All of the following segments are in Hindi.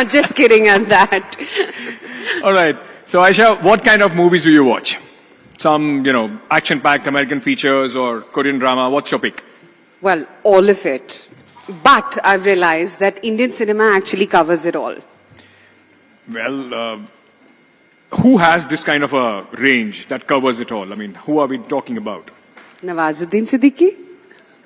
Just kidding at that. All right. So, Aisha, what kind of movies do you watch? Some, action-packed American features or Korean drama. What's your pick? Well, all of it. But I've realized that Indian cinema actually covers it all. Well, who has this kind of a range that covers it all? I mean, who are we talking about? Nawazuddin Siddiqui?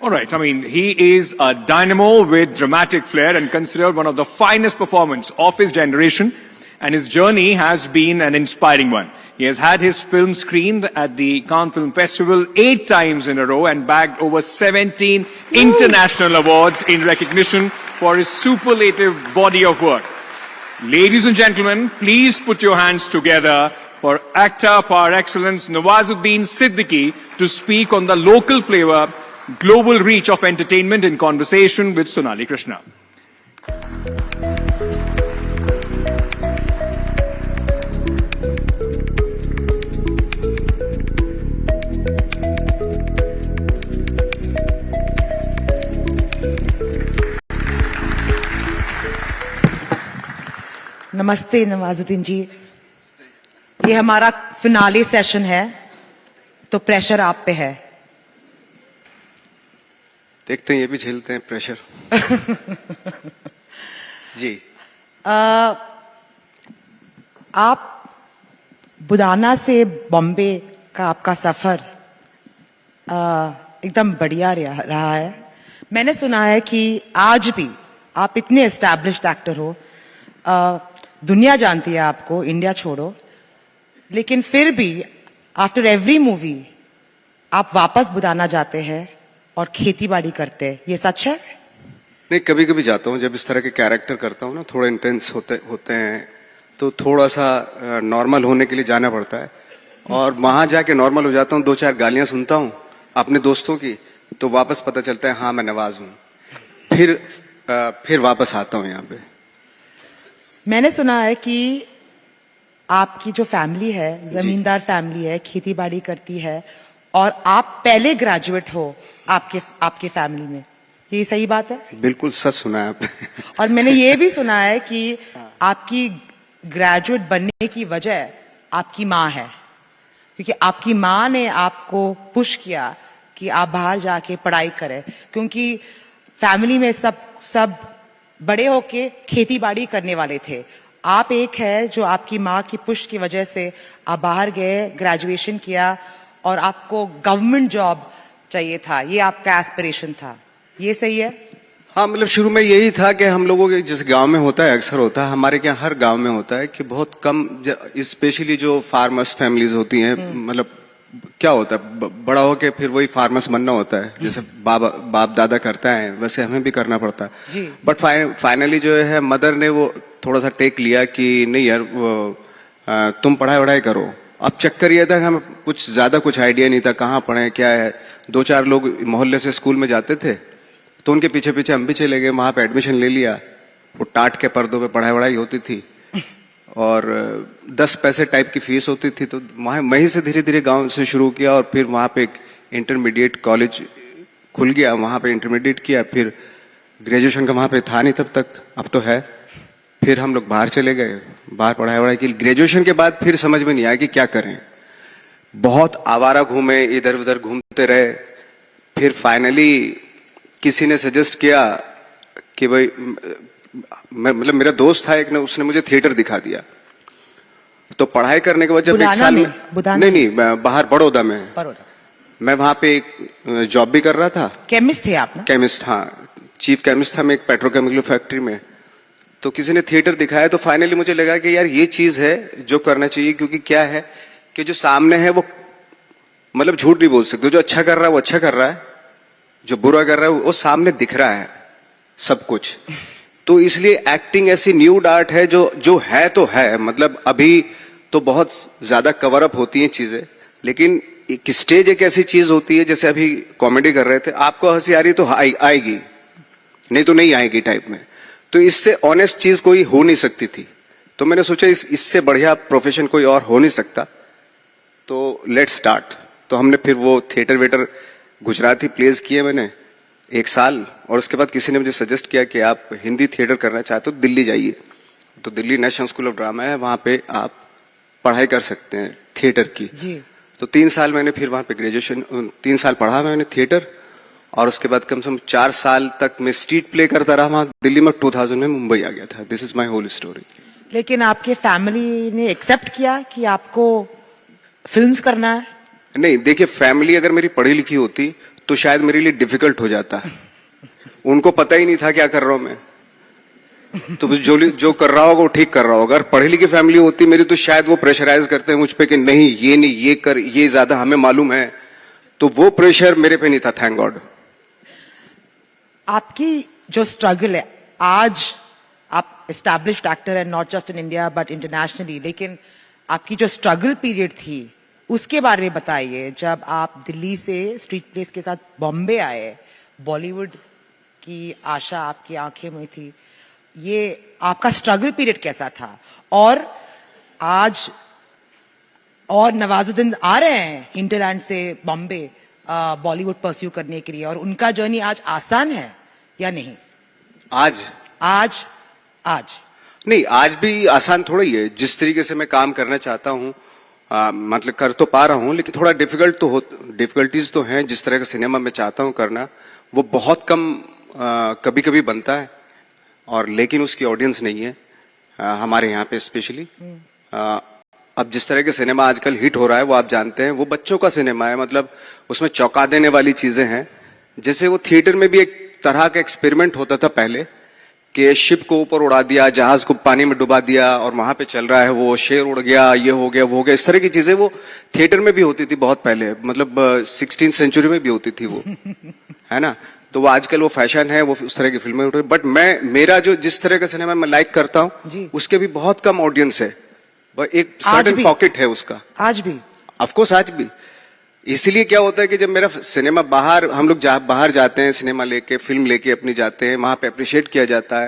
All right. I mean, he is a dynamo with dramatic flair and considered one of the finest performers of his generation. And his journey has been an inspiring one. He has had his film screened at the Cannes Film Festival 8 times in a row and bagged over 17 international awards in recognition for his superlative body of work. Ladies and gentlemen, please put your hands together for actor par excellence Nawazuddin Siddiqui to speak on the local flavor, global reach of entertainment in conversation with Sonali Krishna. नमस्ते नवाजुद्दीन जी, ये हमारा फिनाले सेशन है तो प्रेशर आप पे है। देखते हैं ये भी झेलते हैं प्रेशर। जी आप बुदाना से बॉम्बे का आपका सफर एकदम बढ़िया रहा है। मैंने सुना है कि आज भी आप इतने एस्टैब्लिश्ड एक्टर हो, दुनिया जानती है आपको, इंडिया छोड़ो, लेकिन फिर भी आफ्टर एवरी मूवी आप वापस बुदाना जाते हैं और खेती बाड़ी करते हैं, ये सच है? नहीं, कभी कभी जाता हूँ जब इस तरह के कैरेक्टर करता हूँ ना, थोड़े इंटेंस होते हैं तो थोड़ा सा नॉर्मल होने के लिए जाना पड़ता है। और वहां जाके नॉर्मल हो जाता हूँ, 2-4 गालियां सुनता हूँ अपने दोस्तों की, तो वापस पता चलता है हाँ मैं नवाज हूँ। फिर वापस आता हूँ यहाँ पे। मैंने सुना है कि आपकी जो फैमिली है जमींदार फैमिली है, खेती बाड़ी करती है और आप पहले ग्रेजुएट हो आपके फैमिली में, ये सही बात है? बिल्कुल सच सुना है आपने। और मैंने ये भी सुना है कि आपकी ग्रेजुएट बनने की वजह आपकी माँ है, क्योंकि आपकी माँ ने आपको पुश किया कि आप बाहर जाके पढ़ाई करें, क्योंकि फैमिली में सब बड़े होके खेती बाड़ी करने वाले थे। आप एक है जो आपकी माँ की पुश की वजह से आप बाहर गए, ग्रेजुएशन किया और आपको गवर्नमेंट जॉब चाहिए था, ये आपका एस्पिरेशन था, ये सही है? हाँ, मतलब शुरू में यही था कि हम लोगों के जैसे गांव में होता है, अक्सर होता है, हमारे यहाँ हर गांव में होता है कि बहुत कम, स्पेशली जो फार्मर्स फैमिलीज होती हैं, मतलब क्या होता है बड़ा होके फिर वही फार्मर्स बनना होता है, जैसे बाप दादा करता है वैसे हमें भी करना पड़ता है। बट फाइनली जो है मदर ने वो थोड़ा सा टेक लिया कि नहीं यार तुम पढ़ाई करो। अब चक्कर ये था कि हमें कुछ आइडिया नहीं था कहाँ पढ़े क्या है। 2-4 लोग मोहल्ले से स्कूल में जाते थे तो उनके पीछे पीछे हम भी चले गए, वहां पे एडमिशन ले लिया। वो टाट के पर्दों पे पढ़ाई होती थी और 10 पैसे टाइप की फीस होती थी, तो वहीं से धीरे धीरे गांव से शुरू किया और फिर वहां पे एक इंटरमीडिएट कॉलेज खुल गया, वहां पे इंटरमीडिएट किया, फिर ग्रेजुएशन का वहां पे था नहीं तब तक, अब तो है। फिर हम लोग बाहर चले गए, बाहर पढ़ाई की। ग्रेजुएशन के बाद फिर समझ में नहीं आया कि क्या करें, बहुत आवारा घूमे, इधर उधर घूमते रहे। फिर फाइनली किसी ने सजेस्ट किया कि भाई मतलब मेरा दोस्त था एक ने, उसने मुझे थिएटर दिखा दिया। तो पढ़ाई करने के बाद जब 1 साल में नहीं बाहर बड़ौदा में, मैं वहां पे एक जॉब भी कर रहा था। केमिस्ट थे आप ना? केमिस्ट, हाँ, चीफ केमिस्ट था मैं एक पेट्रोकेमिकल फैक्ट्री में। तो किसी ने थिएटर दिखाया तो फाइनली मुझे लगा कि यार ये चीज है जो करना चाहिए, क्योंकि क्या है कि जो सामने है वो मतलब झूठ नहीं बोल सकते, जो अच्छा कर रहा है वो अच्छा कर रहा है, जो बुरा कर रहा है वो सामने दिख रहा है सब कुछ। तो इसलिए एक्टिंग ऐसी न्यूड आर्ट है जो है तो है, मतलब अभी तो बहुत ज्यादा कवर अप होती हैं चीजें, लेकिन एक स्टेज एक ऐसी चीज होती है, जैसे अभी कॉमेडी कर रहे थे, आपको हंसी आ रही तो आएगी, नहीं तो नहीं आएगी टाइप में। तो इससे ऑनेस्ट चीज कोई हो नहीं सकती थी। तो मैंने सोचा इससे बढ़िया प्रोफेशन कोई और हो नहीं सकता, तो लेट्स स्टार्ट। तो हमने फिर वो थिएटर वेटर गुजराती प्लेस किए मैंने 1 साल, और उसके बाद किसी ने मुझे सजेस्ट किया कि आप हिंदी थिएटर करना चाहते हो दिल्ली जाइए। तो Delhi national school of drama है, वहां पे आप पढ़ाई कर सकते हैं थिएटर की। जी। तो 3 साल मैंने फिर वहां पे ग्रेजुएशन 3 साल पढ़ा मैंने थिएटर, और उसके बाद कम से कम 4 साल तक मैं स्ट्रीट प्ले करता रहा वहां दिल्ली में। 2000 में मुंबई आ गया था। This is my whole story. लेकिन आपके फैमिली ने एक्सेप्ट किया कि आपको फिल्म्स करना है? नहीं, देखिए, फैमिली अगर मेरी पढ़ी लिखी होती तो शायद मेरे लिए डिफिकल्ट हो जाता। उनको पता ही नहीं था क्या कर रहा हूं मैं, तो जो कर रहा होगा वो ठीक कर रहा होगा। अगर पढ़ी लिखी फैमिली होती मेरी तो शायद वो प्रेशराइज करते हैं मुझ पे कि नहीं, ये कर, ये ज्यादा हमें मालूम है। तो वो प्रेशर मेरे पे नहीं था, थैंक गॉड। आपकी जो स्ट्रगल है आज, आप एस्टैब्लिश्ड एक्टर है, not just in India but internationally, लेकिन आपकी जो स्ट्रगल पीरियड थी उसके बारे में बताइए। जब आप दिल्ली से स्ट्रीट प्लेस के साथ बॉम्बे आए, बॉलीवुड की आशा आपकी आंखें में थी, ये आपका स्ट्रगल पीरियड कैसा था? और आज और नवाजुद्दीन आ रहे हैं हिंटरलैंड से बॉम्बे बॉलीवुड परस्यू करने के लिए, और उनका जर्नी आज आसान है या नहीं? आज नहीं, आज भी आसान थोड़ा ही है। जिस तरीके से मैं काम करना चाहता हूँ, मतलब कर तो पा रहा हूँ, लेकिन थोड़ा डिफिकल्टीज तो हैं। जिस तरह का सिनेमा मैं चाहता हूँ करना, वो बहुत कम कभी कभी बनता है, और लेकिन उसकी ऑडियंस नहीं है हमारे यहाँ पे स्पेशली। अब जिस तरह के सिनेमा आजकल हिट हो रहा है वो आप जानते हैं, वो बच्चों का सिनेमा है। मतलब उसमें चौंका देने वाली चीजें हैं। जैसे वो थिएटर में भी एक तरह का एक्सपेरिमेंट होता था पहले, कि शिप को ऊपर उड़ा दिया, जहाज को पानी में डुबा दिया, और वहां पे चल रहा है, वो शेर उड़ गया, ये हो गया, वो हो गया। इस तरह की चीजें वो थिएटर में भी होती थी बहुत पहले, मतलब 16th सेंचुरी में भी होती थी वो, है ना। तो वो आजकल वो फैशन है, वो उस तरह की फिल्में उठ रही। बट मेरा जो जिस तरह का सिनेमा मैं लाइक करता हूँ, उसके भी बहुत कम ऑडियंस है। एक सर्टेन पॉकेट है उसका आज भी। ऑफकोर्स आज भी। इसलिए क्या होता है कि जब मेरा सिनेमा बाहर, हम लोग बाहर जाते हैं सिनेमा लेके, फिल्म लेके अपनी जाते हैं, वहां पे अप्रिशिएट किया जाता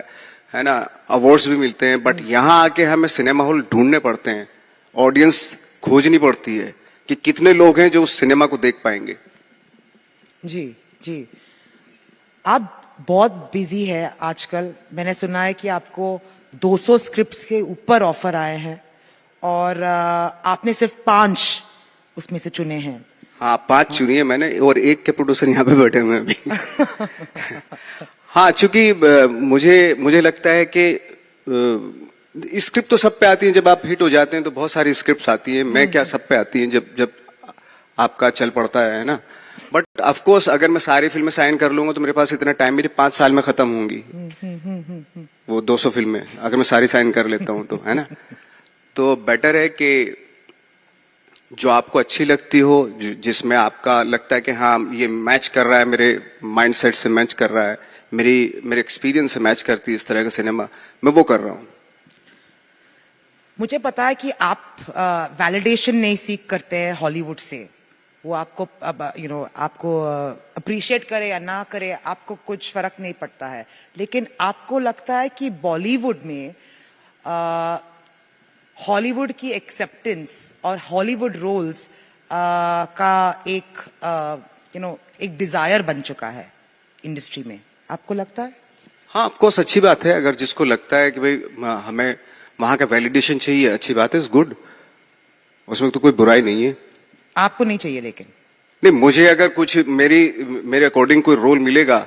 है ना, अवार्ड्स भी मिलते हैं। बट यहाँ आके हमें सिनेमा हॉल ढूंढने पड़ते हैं, ऑडियंस खोजनी पड़ती है कि कितने लोग हैं जो उस सिनेमा को देख पाएंगे। जी। आप बहुत बिजी है आजकल। मैंने सुना है कि आपको 200 स्क्रिप्ट्स के ऊपर ऑफर आए हैं, और आपने सिर्फ 5 उसमें से चुने हैं। हाँ, 5 चुनी है मैंने, और 1 के प्रोड्यूसर यहाँ पे बैठे हुए अभी। हाँ, चूंकि मुझे लगता है कि स्क्रिप्ट तो सब पे आती है। जब आप हिट हो जाते हैं तो बहुत सारी स्क्रिप्ट आती है। मैं क्या, सब पे आती है जब आपका चल पड़ता है ना। बट ऑफ कोर्स अगर मैं सारी फिल्में साइन कर लूंगा तो मेरे पास इतना टाइम, मेरी 5 साल में खत्म होंगी वो 200 फिल्में, अगर मैं सारी साइन कर लेता हूं तो, है ना। तो बेटर है कि जो आपको अच्छी लगती हो, जिसमें आपका लगता है कि हाँ ये मैच कर रहा है, मेरे माइंडसेट से मैच कर रहा है, मेरे एक्सपीरियंस से मैच करती है इस तरह का सिनेमा, मैं वो कर रहा हूं। मुझे पता है कि आप वैलिडेशन नहीं सीख करते हैं हॉलीवुड से। वो आपको आपको अप्रिशिएट करे या ना करे, आपको कुछ फर्क नहीं पड़ता है। लेकिन आपको लगता है कि बॉलीवुड में हॉलीवुड की एक्सेप्टेंस और हॉलीवुड रोल्स का एक डिजायर बन चुका है इंडस्ट्री में, आपको लगता है? हाँ, ऑफकोर्स अच्छी बात है। अगर जिसको लगता है कि भाई हमें वहां का वैलिडेशन चाहिए, अच्छी बात है, इट्स गुड, उसमें तो कोई बुराई नहीं है। आपको नहीं चाहिए? लेकिन नहीं, मुझे अगर कुछ मेरे अकॉर्डिंग कोई रोल मिलेगा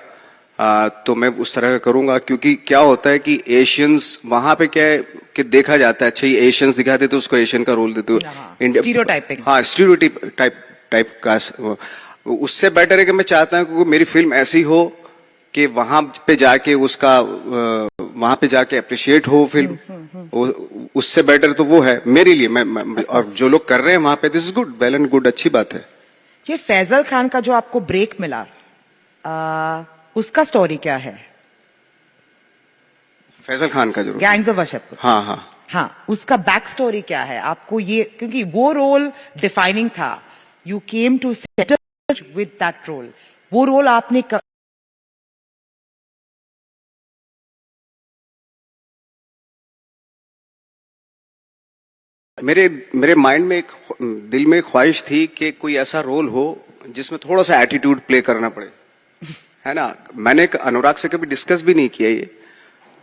तो मैं उस तरह का करूंगा। क्योंकि क्या होता है कि एशियंस वहां पे क्या है कि देखा जाता है, अच्छा ये एशियंस दिखाते तो उसको एशियन का रोल देते हो, स्टीरियोटाइपिंग। हाँ, स्टीरियोटाइप का। उससे बेटर है कि मैं चाहता हूं कि मेरी फिल्म ऐसी हो कि वहां पे जाके अप्रिशिएट हो फिल्म। उससे बेटर तो वो है मेरे लिए। मैं और जो लोग कर रहे हैं वहां पे, this is good, well and good, अच्छी बात है। ये फैजल खान का जो आपको ब्रेक मिला, उसका स्टोरी क्या है? फैजल खान का जो गैंग्स ऑफ वासेपुर, हाँ, उसका बैक स्टोरी क्या है? आपको ये, क्योंकि वो रोल डिफाइनिंग था, you came to settle with that role, वो रोल आपने मेरे माइंड में दिल में एक ख्वाहिश थी कि कोई ऐसा रोल हो जिसमें थोड़ा सा एटीट्यूड प्ले करना पड़े, है ना। मैंने अनुराग से कभी डिस्कस भी नहीं किया ये,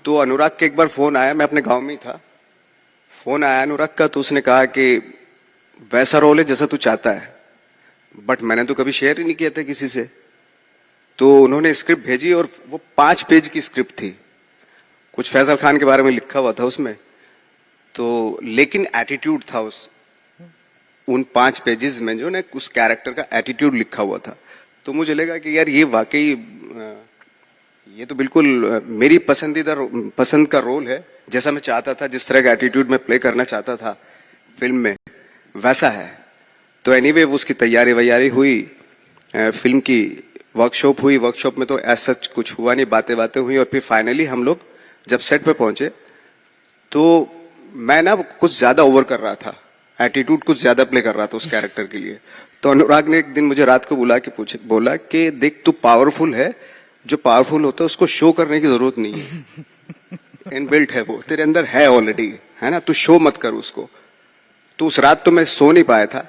तो अनुराग के एक बार फोन आया, मैं अपने गांव में ही था, फोन आया अनुराग का, तो उसने कहा कि वैसा रोल है जैसा तू चाहता है, बट मैंने तो कभी शेयर ही नहीं किया था किसी से। तो उन्होंने स्क्रिप्ट भेजी और वो 5 पेज की स्क्रिप्ट थी, कुछ फैजल खान के बारे में लिखा हुआ था उसमें, तो लेकिन एटीट्यूड था उन 5 पेजेस में, जो ना उस कैरेक्टर का एटीट्यूड लिखा हुआ था। तो मुझे लगा कि यार ये वाकई ये तो बिल्कुल मेरी पसंद का रोल है, जैसा मैं चाहता था, जिस तरह का एटीट्यूड मैं प्ले करना चाहता था फिल्म में, वैसा है। तो एनीवे उसकी तैयारी वैयारी हुई, फिल्म की वर्कशॉप हुई, वर्कशॉप में तो ऐसा कुछ हुआ नहीं, बातें बातें हुई, और फिर फाइनली हम लोग जब सेट पे पहुंचे तो मैं ना कुछ ज्यादा ओवर कर रहा था, एटीट्यूड कुछ ज्यादा प्ले कर रहा था उस कैरेक्टर के लिए। तो अनुराग ने एक दिन मुझे रात को बुला के बोला कि देख तू पावरफुल है, जो पावरफुल होता है उसको शो करने की जरूरत नहीं है, इनबिल्ट है वो तेरे अंदर है ऑलरेडी, है ना, तू शो मत कर उसको। तो उस रात तो मैं सो नहीं पाया था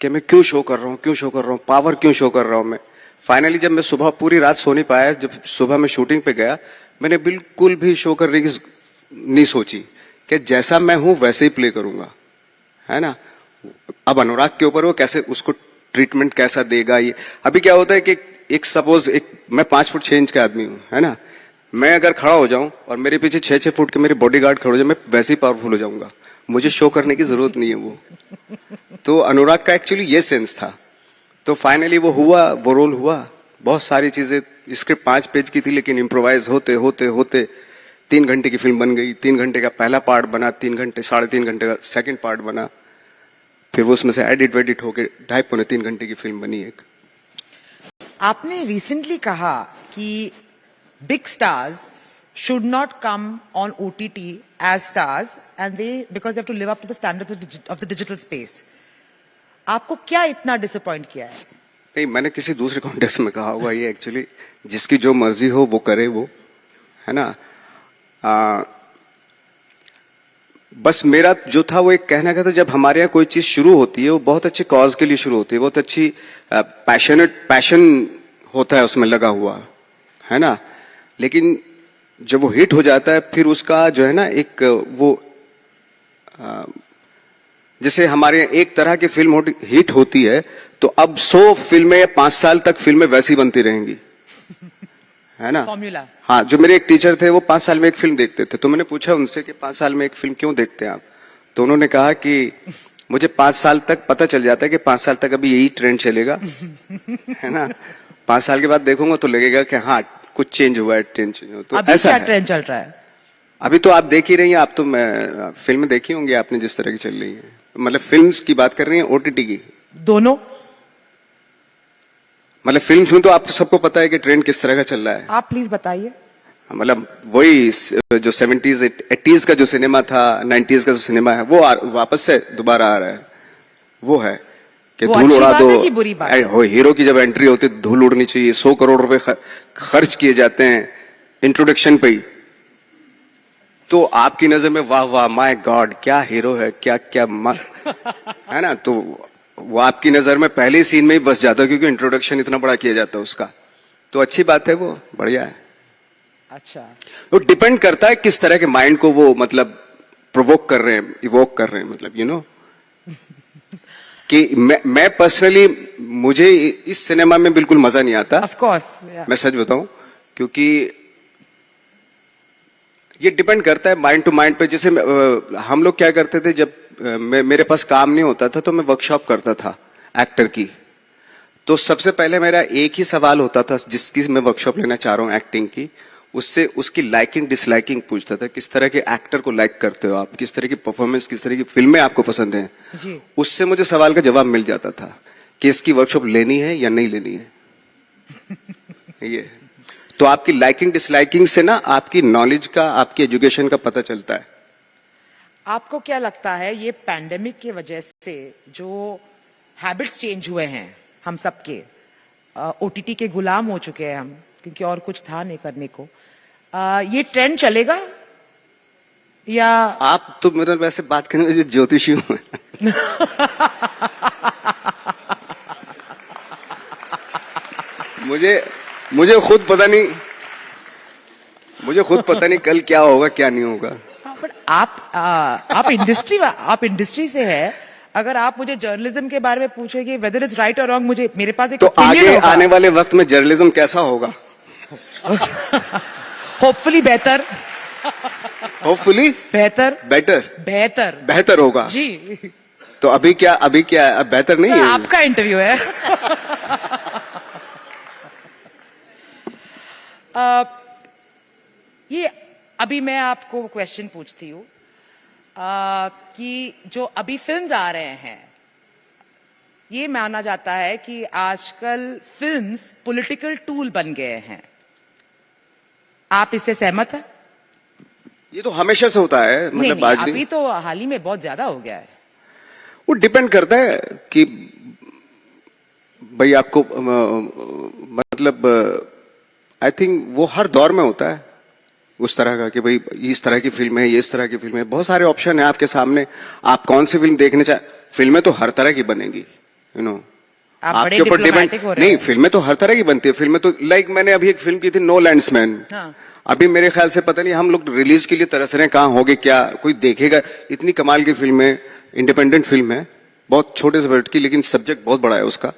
कि मैं क्यों शो कर रहा हूँ, पावर क्यों शो कर रहा हूं मैं। फाइनली जब मैं सुबह पूरी रात सो नहीं पाया, जब सुबह मैं शूटिंग पे गया, मैंने बिल्कुल भी शो करने की नहीं सोची कि जैसा मैं हूं वैसे ही प्ले करूंगा, है ना। अब अनुराग के ऊपर वो कैसे उसको ट्रीटमेंट कैसा देगा। ये अभी क्या होता है कि सपोज मैं 5 फुट 6 इंच का आदमी हूं, है ना, मैं अगर खड़ा हो जाऊं और मेरे पीछे 6-6 फुट के मेरे बॉडीगार्ड खड़े हो जाए, मैं वैसे ही पावरफुल हो जाऊंगा, मुझे शो करने की जरूरत नहीं है वो। तो अनुराग का एक्चुअली ये सेंस था। तो फाइनली वो हुआ, वो रोल हुआ, बहुत सारी चीजें, स्क्रिप्ट 5 पेज की थी, लेकिन इम्प्रोवाइज होते होते होते 3 घंटे की फिल्म बन गई। 3 घंटे का पहला पार्ट बना, 3 घंटे 3.5 घंटे का सेकंड पार्ट बना, फिर वो उसमें से एडिट वेडिट होके 2.5-3 घंटे की फिल्म बनी एक। आपने रिसेंटली कहा कि big stars should not come on OTT as stars and because they have to live up to the standards of the digital space. आपको क्या इतना डिसअपॉइंट किया है? नहीं, मैंने किसी दूसरे कॉन्टेक्स्ट में कहा होगा ये, एक्चुअली जिसकी जो मर्जी हो वो करे, वो है ना। बस मेरा जो था वो एक कहना का था, जब हमारे यहाँ कोई चीज शुरू होती है वो बहुत अच्छे कॉज के लिए शुरू होती है, बहुत अच्छी पैशन होता है उसमें लगा हुआ, है ना। लेकिन जब वो हिट हो जाता है, फिर उसका जो है ना एक वो जैसे हमारे एक तरह की फिल्म हिट होती है, तो अब 100 फिल्में 5 साल तक फिल्में वैसी बनती रहेंगी, है ना। फॉर्मूला। हाँ, जो मेरे एक टीचर थे वो 5 साल में एक फिल्म देखते थे, तो मैंने पूछा उनसे कि 5 साल में एक फिल्म क्यों देखते हैं आप। तो उन्होंने कहा कि मुझे 5 साल तक पता चल जाता है कि 5 साल तक अभी यही ट्रेंड चलेगा, है ना। 5 साल के बाद देखूंगा तो लगेगा कि हाँ कुछ चेंज हुआ है, ट्रेंड चेंज हुआ। तो अभी ऐसा क्या है। ट्रेंड चल रहा है? अभी तो आप देख ही रही हैं, आप तो फिल्म देखी होंगी आपने जिस तरह की चल रही है, मतलब फिल्म्स की बात कर रही हैं ओटीटी की? दोनों। मतलब फिल्म्स में तो आपको सबको पता है कि ट्रेंड किस तरह का चल रहा है। आप प्लीज बताइए। मतलब वही जो 70s 80s का जो सिनेमा था, 90s का जो सिनेमा है, वो वापस से दोबारा आ रहा है। वो है कि वो धूल अच्छी उड़ा बात दो, है कि बुरी बात है? हीरो की जब एंट्री होती है धूल उड़नी चाहिए। 100 करोड़ रुपए खर्च किए जाते हैं इंट्रोडक्शन पे ही, तो आपकी नजर में वाह वाह माय गॉड क्या हीरो है, क्या क्या है ना, तो वो आपकी नजर में पहले सीन में ही बस जाता है, क्योंकि इंट्रोडक्शन इतना बड़ा किया जाता है उसका। तो अच्छी बात है, वो बढ़िया है। अच्छा, वो डिपेंड करता है किस तरह के माइंड को वो मतलब प्रोवोक कर रहे हैं, इवोक कर रहे हैं, मतलब यू नो कि मैं पर्सनली, मुझे इस सिनेमा में बिल्कुल मजा नहीं आता। ऑफ कोर्स, मैं सच बताऊं, क्योंकि ये डिपेंड करता है माइंड टू माइंड पे। जैसे हम लोग क्या करते थे, जब मेरे पास काम नहीं होता था तो मैं वर्कशॉप करता था एक्टर की। तो सबसे पहले मेरा एक ही सवाल होता था, जिसकी मैं वर्कशॉप लेना चाह रहा हूं एक्टिंग की, उससे उसकी लाइकिंग डिसलाइकिंग पूछता था। किस तरह के एक्टर को लाइक करते हो आप, किस तरह की परफॉर्मेंस, किस तरह की फिल्में आपको पसंद हैं जी। उससे मुझे सवाल का जवाब मिल जाता था कि इसकी वर्कशॉप लेनी है या नहीं लेनी है। ये तो आपकी लाइकिंग डिसलाइकिंग से ना आपकी नॉलेज का, आपकी एजुकेशन का पता चलता है। आपको क्या लगता है ये पैंडेमिक की वजह से जो हैबिट्स चेंज हुए हैं हम सबके, ओटीटी के गुलाम हो चुके हैं हम, क्योंकि और कुछ था नहीं करने को, ये ट्रेंड चलेगा या? आप तो मेरा वैसे बात करने में ज्योतिषी हूं। मुझे खुद पता नहीं, मुझे खुद पता नहीं कल क्या होगा क्या नहीं होगा। बट आप इंडस्ट्री से है, अगर आप मुझे जर्नलिज्म के बारे में पूछेंगे वेदर इट्स राइट और रॉन्ग, मुझे मेरे पास एक तो opinion आगे होगा। आने वाले वक्त में जर्नलिज्म कैसा होगा? होपफुली बेहतर, होपफुली बेहतर, बेटर, बेहतर, बेहतर होगा। जी। तो अभी क्या अब बेहतर नहीं सर, है? आपका इंटरव्यू है। ये अभी मैं आपको क्वेश्चन पूछती हूँ कि जो अभी फिल्म्स आ रहे हैं, ये माना जाता है कि आजकल फिल्म्स पॉलिटिकल टूल बन गए हैं। आप इससे सहमत हैं? ये तो हमेशा से होता है, नहीं, मतलब आज अभी नहीं। तो हाल ही में बहुत ज्यादा हो गया है। वो डिपेंड करता है कि भाई आपको मतलब आई थिंक वो हर दौर में होता है उस तरह का कि भाई इस तरह की फिल्म है, ये इस तरह की फिल्म है, बहुत सारे ऑप्शन है आपके सामने, आप कौन सी फिल्म देखने चाहे। फिल्में तो हर तरह की बनेगी, यू नो, आप बड़े आपके ऊपर डिपेंड। डिप्लोमेटिक हो रहे नहीं, हैं। फिल्में तो हर तरह की बनती है। फिल्में तो लाइक मैंने अभी एक फिल्म की थी नो लैंड्समैन। हाँ। अभी मेरे ख्याल से पता नहीं हम लोग रिलीज के लिए तरस रहे हैं, कहाँ होगे, क्या कोई देखेगा। इतनी कमाल की फिल्म है, इंडिपेंडेंट फिल्म है, बहुत छोटे से बजट की, लेकिन सब्जेक्ट बहुत बड़ा है उसका।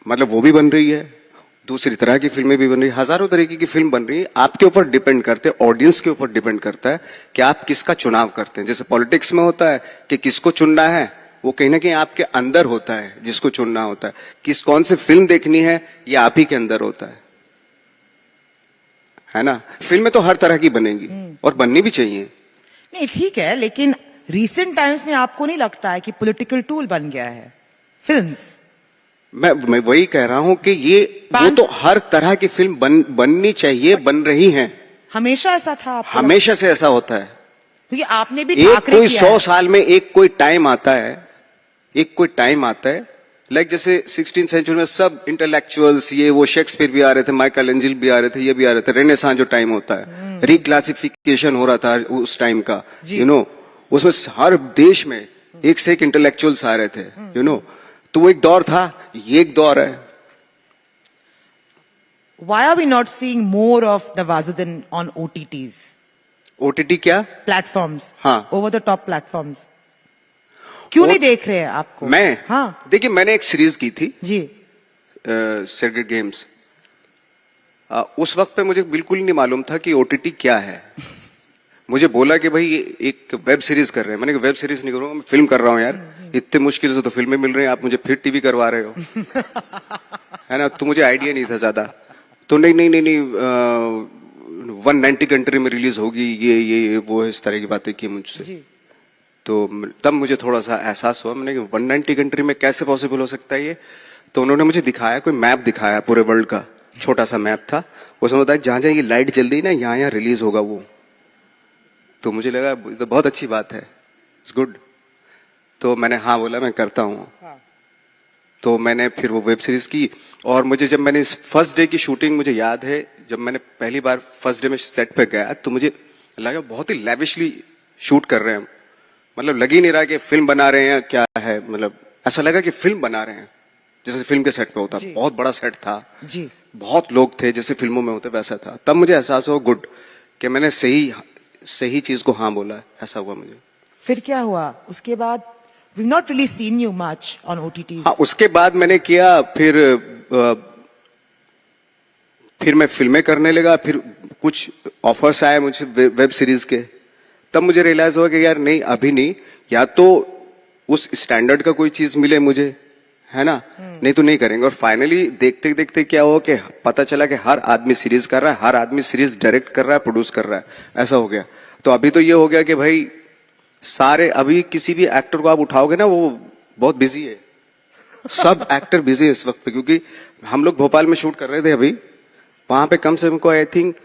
मतलब वो भी बन रही है, दूसरी तरह की फिल्में भी बन रही है, हजारों तरीके की फिल्म बन रही है। आपके ऊपर डिपेंड करते हैं, ऑडियंस के ऊपर डिपेंड करता है कि आप किसका चुनाव करते हैं। जैसे पॉलिटिक्स में होता है कि किसको चुनना है, वो कहीं ना कहीं आपके अंदर होता है, जिसको चुनना होता है। कौन सी फिल्म देखनी है, ये आप ही के अंदर होता है ना। फिल्में तो हर तरह की बनेंगी और बननी भी चाहिए। नहीं, ठीक है, लेकिन रिसेंट टाइम्स में आपको नहीं लगता है कि पॉलिटिकल टूल बन गया है फिल्म्स? मैं वही कह रहा हूं कि ये वो तो हर तरह की फिल्म बननी चाहिए, बन रही हैं। हमेशा ऐसा था आपको? हमेशा से ऐसा होता है। क्योंकि आपने भी एक ठाकरे कोई किया 100 है। साल में एक कोई टाइम आता है, एक कोई टाइम आता है, लाइक जैसे 16th सेंचुरी में सब इंटेलेक्चुअल्स, ये वो शेक्सपियर भी आ रहे थे, माइकल एंजल भी आ रहे थे, ये भी आ रहे थे। रेनेसां जो टाइम होता है, रिक्लासिफिकेशन हो रहा था उस टाइम का, यू नो, उसमें हर देश में एक से एक इंटेलेक्चुअल्स आ रहे थे, यू नो। तो वो एक दौर था, ये एक दौर है। Why are we not seeing more of Nawazuddin on OTTs? OTT क्या? Platforms. हाँ। Over the top platforms. क्यों नहीं देख रहे हैं आपको? मैं? हाँ। देखिए, मैंने एक सीरीज की थी जी। Sacred games. उस वक्त पे मुझे बिल्कुल नहीं मालूम था कि ओटीटी क्या है। मुझे बोला कि भाई ये एक वेब सीरीज कर रहे हैं। मैंने कहा वेब सीरीज नहीं करूंगा, मैं फिल्म कर रहा हूं यार। इतने मुश्किल से तो फिल्में मिल रही हैं, आप मुझे फिर टीवी करवा रहे हो। है ना। तो मुझे आइडिया नहीं था ज्यादा। तो नहीं 190 कंट्री में रिलीज होगी, ये वो इस तरह की बातें की मुझसे। जी। तो तब मुझे थोड़ा सा एहसास हुआ। मैंने 190 कंट्री में कैसे पॉसिबल हो सकता है ये। तो उन्होंने मुझे दिखाया, कोई मैप दिखाया पूरे वर्ल्ड का, छोटा सा मैप था। उसमें बताया जहां जहां ये लाइट जल रही ना, यहाँ रिलीज होगा वो। तो मुझे लगा तो बहुत अच्छी बात है, इट्स गुड। तो मैंने हाँ बोला, मैं करता हूँ। तो मैंने फिर वो वेब सीरीज की। और मुझे जब मैंने इस फर्स्ट डे की शूटिंग, मुझे याद है जब मैंने पहली बार फर्स्ट डे में सेट पे गया, तो मुझे लगा बहुत ही लैविशली शूट कर रहे हैं। मतलब लग ही नहीं रहा कि फिल्म बना रहे हैं, क्या है, मतलब ऐसा लगा कि फिल्म बना रहे हैं, जैसे फिल्म के सेट पे होता। बहुत बड़ा सेट था जी। बहुत लोग थे, जैसे फिल्मों में होते वैसा था। तब मुझे एहसास हुआ गुड कि मैंने सही चीज को हाँ बोला। ऐसा हुआ मुझे। फिर क्या हुआ उसके बाद? We've not really seen you much on OTTs. हाँ, उसके बाद मैंने किया, फिर मैं फिल्में करने लगा। फिर कुछ ऑफर्स आए मुझे वेब सीरीज के। तब मुझे रियलाइज हुआ कि यार नहीं, अभी नहीं, या तो उस स्टैंडर्ड का कोई चीज मिले मुझे, है ना, नहीं तो नहीं करेंगे। और फाइनली देखते देखते क्या हुआ कि पता चला कि हर आदमी सीरीज कर रहा है, हर आदमी सीरीज डायरेक्ट कर रहा है, प्रोड्यूस कर रहा है, ऐसा हो गया। तो अभी तो ये हो गया कि भाई सारे, अभी किसी भी एक्टर को आप उठाओगे ना, वो बहुत बिजी है। सब एक्टर बिजी है इस वक्त पे। क्योंकि हम लोग भोपाल में शूट कर रहे थे अभी, वहां पे कम से कम आई थिंक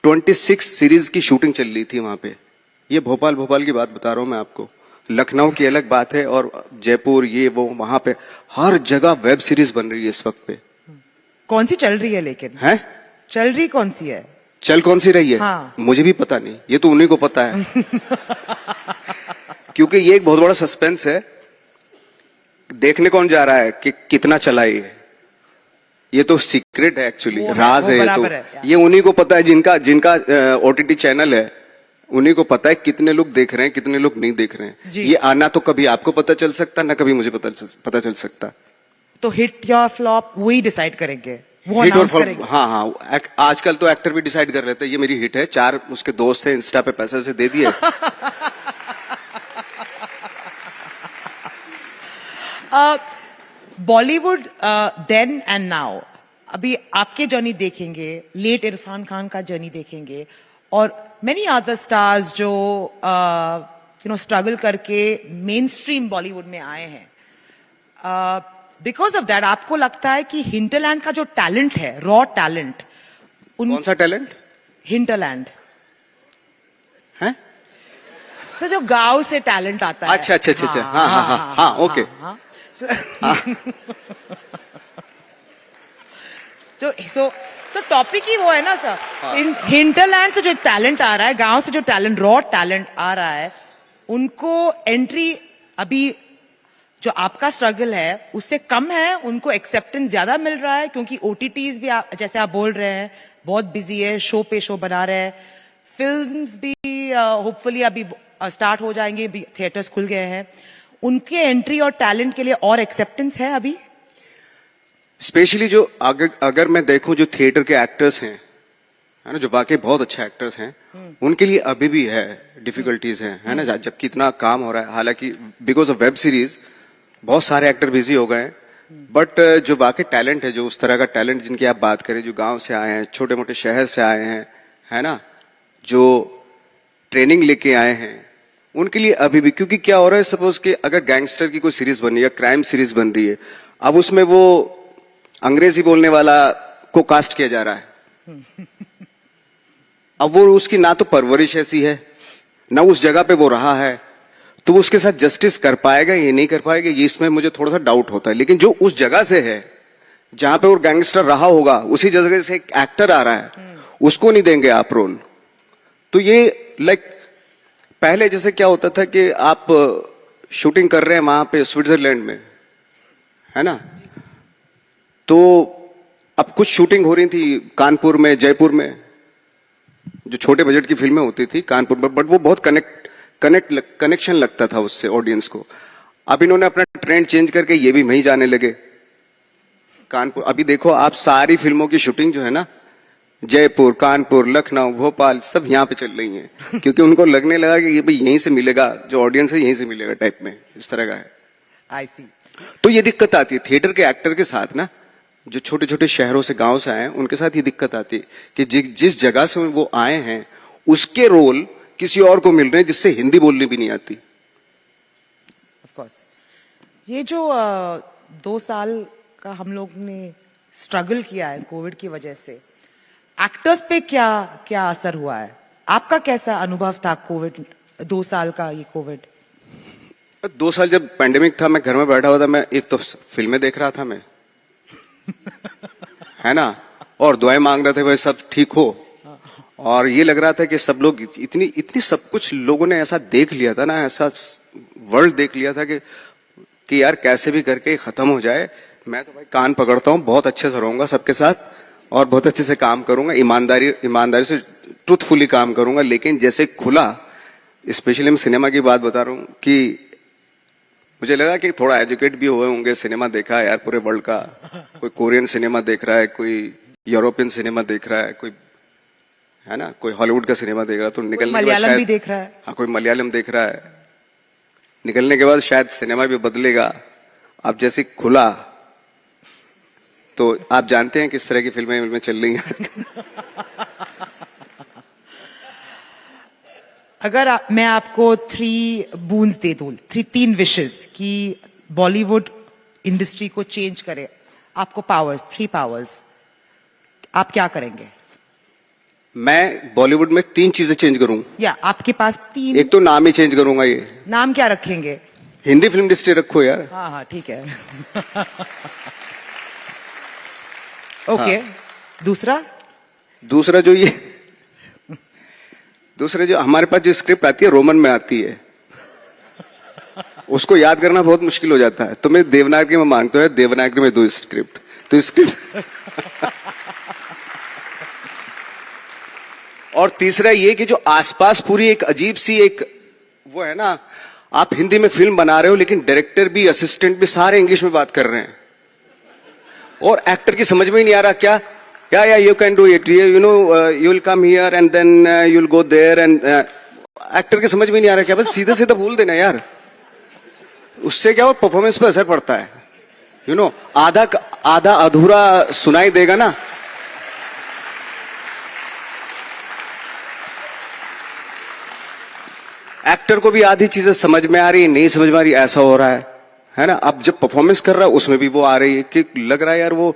26 सीरीज की शूटिंग चल रही थी वहां पे। ये भोपाल की बात बता रहा हूं मैं आपको। लखनऊ की अलग बात है, और जयपुर, ये वो, वहां पे हर जगह वेब सीरीज बन रही है इस वक्त पे। कौन सी चल रही है? लेकिन है चल रही कौन सी है? चल कौन सी रही है? हाँ। मुझे भी पता नहीं, ये तो उन्हीं को पता है। क्योंकि ये एक बहुत बड़ा सस्पेंस है। देखने कौन जा रहा है कि कितना चला ये, ये तो सीक्रेट है एक्चुअली, वो है, राज वो है ये बराबर है, तो। ये उन्हीं को पता है जिनका जिनका ओटीटी चैनल है, उन्हीं को पता है कितने लोग देख रहे हैं, कितने लोग नहीं देख रहे हैं। जी। ये आना तो कभी आपको पता चल सकता, ना कभी मुझे पता चल सकता। तो हिट या फ्लॉप वही डिसाइड करेंगे, वो हिट और अनाउंस फ्लॉप, करेंगे। हाँ हाँ, आजकल तो एक्टर भी डिसाइड कर लेते हैं ये मेरी हिट है। 4 उसके दोस्त हैं, इंस्टा पे पैसे से दे दिए। बॉलीवुड देन एंड नाउ, अभी आपके जर्नी देखेंगे, लेट इरफान खान का जर्नी देखेंगे, और मेनी अदर स्टार्स जो स्ट्रगल करके मेन स्ट्रीम बॉलीवुड में आए हैं। बिकॉज ऑफ दैट आपको लगता है कि हिंटरलैंड का जो टैलेंट है, रॉ टैलेंट, कौन सा टैलेंट हिंटरलैंड है? सर जो गांव से टैलेंट आता है। अच्छा अच्छा अच्छा अच्छा, हाँ हाँ हाँ हाँ, ओके। सो टॉपिक ही वो है ना सर, हिंटरलैंड से जो टैलेंट आ रहा है, गांव से जो टैलेंट, रॉ टैलेंट आ रहा है, उनको एंट्री अभी जो आपका स्ट्रगल है उससे कम है, उनको एक्सेप्टेंस ज्यादा मिल रहा है क्योंकि ओटीटीज भी जैसे आप बोल रहे हैं बहुत बिजी है, शो पे शो बना रहे हैं, फिल्म्स भी होपफुली अभी स्टार्ट हो जाएंगे, थिएटर्स खुल गए हैं, उनके एंट्री और टैलेंट के लिए और एक्सेप्टेंस है अभी? स्पेशली जो अगर मैं देखूं जो थिएटर के एक्टर्स हैं, है ना, जो वाकई बहुत अच्छे एक्टर्स हैं, उनके लिए अभी भी है डिफिकल्टीज हैं, है ना, जबकि इतना काम हो रहा है। हालांकि बिकॉज ऑफ वेब सीरीज बहुत सारे एक्टर बिजी हो गए हैं, बट जो वाकई टैलेंट है, जो उस तरह का टैलेंट जिनकी आप बात करें, जो गांव से आए हैं, छोटे मोटे शहर से आए हैं, है ना, जो ट्रेनिंग लेके आए हैं, उनके लिए अभी भी, क्योंकि क्या हो रहा है, सपोज कि अगर गैंगस्टर की कोई सीरीज बन रही है, क्राइम सीरीज बन रही है, अब उसमें वो अंग्रेजी बोलने वाला को कास्ट किया जा रहा है। अब वो उसकी ना तो परवरिश ऐसी है, ना उस जगह पे वो रहा है, तो वो उसके साथ जस्टिस कर पाएगा या नहीं कर पाएगा, ये इसमें मुझे थोड़ा सा डाउट होता है। लेकिन जो उस जगह से है जहां पे वो गैंगस्टर रहा होगा, उसी जगह से एक एक्टर आ रहा है, उसको नहीं देंगे आप रोल। तो ये पहले जैसे क्या होता था कि आप शूटिंग कर रहे हैं वहां पे स्विट्जरलैंड में, है ना, तो अब कुछ शूटिंग हो रही थी कानपुर में, जयपुर में, जो छोटे बजट की फिल्में होती थी कानपुर में, बट वो बहुत कनेक्शन लगता था उससे ऑडियंस को। अब इन्होंने अपना ट्रेंड चेंज करके ये भी वहीं जाने लगे कानपुर। अभी देखो आप सारी फिल्मों की शूटिंग जो है ना, जयपुर, कानपुर, लखनऊ, भोपाल, सब यहाँ पे चल रही है, क्योंकि उनको लगने लगा कि ये भाई यहीं से मिलेगा, जो ऑडियंस है यहीं से मिलेगा टाइप में, इस तरह का है। आई सी। तो ये दिक्कत आती है थिएटर के एक्टर के साथ ना, जो छोटे छोटे शहरों से, गांव से आए हैं, उनके साथ ये दिक्कत आती है कि जिस जगह से वो आए हैं उसके रोल किसी और को मिल रहे हैं जिससे हिंदी बोलनी भी नहीं आती। ऑफ कोर्स ये जो 2 साल का हम लोग ने स्ट्रगल किया है कोविड की वजह से, एक्टर्स पे क्या क्या असर हुआ है? आपका कैसा अनुभव था कोविड, 2 साल का ये कोविड? 2 साल जब पैंडेमिक था, मैं घर में बैठा हुआ था, मैं एक तो फिल्में देख रहा था मैं है ना, और दुआएं मांग रहे थे भाई सब ठीक हो, और ये लग रहा था कि सब लोग इतनी सब कुछ लोगों ने ऐसा देख लिया था ना, ऐसा वर्ल्ड देख लिया था कि यार कैसे भी करके खत्म हो जाए। मैं तो भाई कान पकड़ता हूँ, बहुत अच्छे से रहूंगा सबके साथ और बहुत अच्छे से काम करूंगा, ईमानदारी से ट्रूथफुली काम करूंगा। लेकिन जैसे खुला, स्पेशली मैं सिनेमा की बात बता रहा हूँ, कि मुझे लगा कि थोड़ा एजुकेट भी हुए होंगे, सिनेमा देखा है यार पूरे वर्ल्ड का, कोई कोरियन सिनेमा देख रहा है, कोई यूरोपियन सिनेमा देख रहा है, कोई, है ना, कोई हॉलीवुड का सिनेमा देख रहा है, तो निकलने के बाद मलयालम भी देख रहा है, हाँ कोई मलयालम देख रहा है, निकलने के बाद शायद सिनेमा भी बदलेगा। अब जैसे खुला तो आप जानते हैं किस तरह की फिल्में चल रही हैं। अगर मैं आपको 3 बूंस दे दूं, 3 विशेस कि बॉलीवुड इंडस्ट्री को चेंज करे, आपको पावर्स, 3 पावर्स, आप क्या करेंगे? मैं बॉलीवुड में 3 चीजें चेंज करूं। या आपके पास 3? एक तो नाम ही चेंज करूंगा। ये नाम क्या रखेंगे? हिंदी फिल्म इंडस्ट्री रखो यार। हाँ हाँ ठीक है। ओके हाँ। दूसरा जो हमारे पास जो स्क्रिप्ट आती है रोमन में आती है, उसको याद करना बहुत मुश्किल हो जाता है, तो मैं देवनागरी में मांगता हूँ, देवनागरी में दो स्क्रिप्ट, तो स्क्रिप्ट और तीसरा ये कि जो आसपास पूरी एक अजीब सी एक वो है ना, आप हिंदी में फिल्म बना रहे हो लेकिन डायरेक्टर भी असिस्टेंट भी सारे इंग्लिश में बात कर रहे हैं और एक्टर की समझ में ही नहीं आ रहा क्या या you can do it, you know you will come here and then you will go there and actor की समझ में नहीं आ रहा क्या, बस सीधा सीधा बोल देना यार, उससे क्या और परफॉर्मेंस पे असर पड़ता है, यू नो आधा अधूरा सुनाई देगा ना। एक्टर को भी आधी चीजें समझ में आ रही है, नहीं समझ में आ रही, ऐसा हो रहा है ना। अब जब परफॉर्मेंस कर रहा है उसमें भी वो आ रही है कि लग रहा है यार वो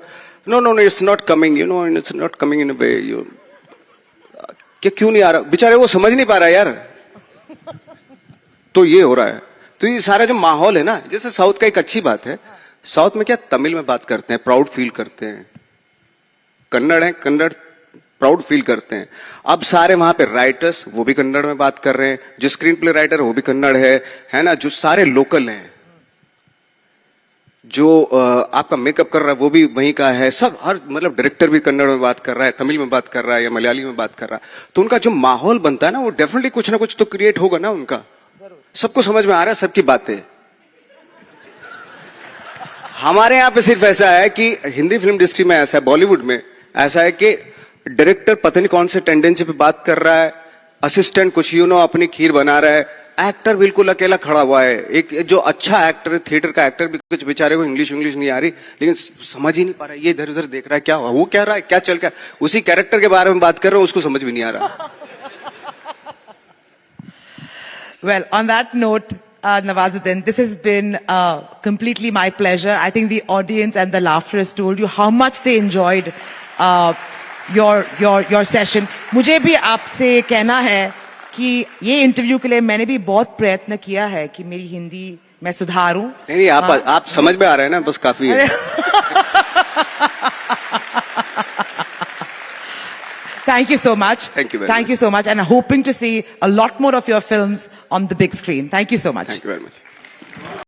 no it's not coming, you know it's not coming in a way, you क्या क्यों नहीं आ रहा, बेचारे वो समझ नहीं पा रहा यार। तो ये हो रहा है, तो ये सारा जो माहौल है ना, जैसे साउथ का एक अच्छी बात है, साउथ में क्या तमिल में बात करते हैं, प्राउड फील करते हैं, कन्नड़ है, कन्नड़ प्राउड फील करते हैं। अब सारे वहां पे राइटर्स वो भी कन्नड़ में बात कर रहे हैं, जो स्क्रीन प्ले राइटर वो भी कन्नड़ है ना, जो सारे लोकल हैं, जो आपका मेकअप कर रहा है वो भी वहीं का है, सब हर मतलब डायरेक्टर भी कन्नड़ में बात कर रहा है, तमिल में बात कर रहा है या मलयाली में बात कर रहा है, तो उनका जो माहौल बनता है ना वो डेफिनेटली कुछ ना कुछ तो क्रिएट होगा ना उनका, सबको समझ में आ रहा है सबकी बातें। हमारे यहां पे सिर्फ ऐसा है कि हिंदी फिल्म इंडस्ट्री में ऐसा है, बॉलीवुड में ऐसा है कि डायरेक्टर पता नहीं कौन से टेंडेंसी पे बात कर रहा है, असिस्टेंट कुछ यू नो अपनी खीर बना रहा है, एक्टर बिल्कुल अकेला खड़ा हुआ है। एक जो अच्छा एक्टर है, थिएटर का एक्टर भी कुछ बेचारे को इंग्लिश नहीं आ रही, लेकिन समझ ही नहीं पा रहा है, ये इधर उधर देख रहा है, क्या वो कह रहा है, क्या चल क्या, उसी कैरेक्टर के बारे में बात कर रहा हूं, उसको समझ भी नहीं आ रहा। Well, on that note, Nawazuddin, this has been completely my pleasure. I think the audience and the laughter has told you how much they enjoyed your session. मुझे भी आपसे कहना है कि ये इंटरव्यू के लिए मैंने भी बहुत प्रयत्न किया है कि मेरी हिंदी मैं सुधारूं। नहीं आप समझ में आ रहे हैं ना, बस काफी है। Thank you so much. Thank you very Thank you so much. And I'm hoping to see a lot more of your films on the big screen. Thank you so much. Thank you very much.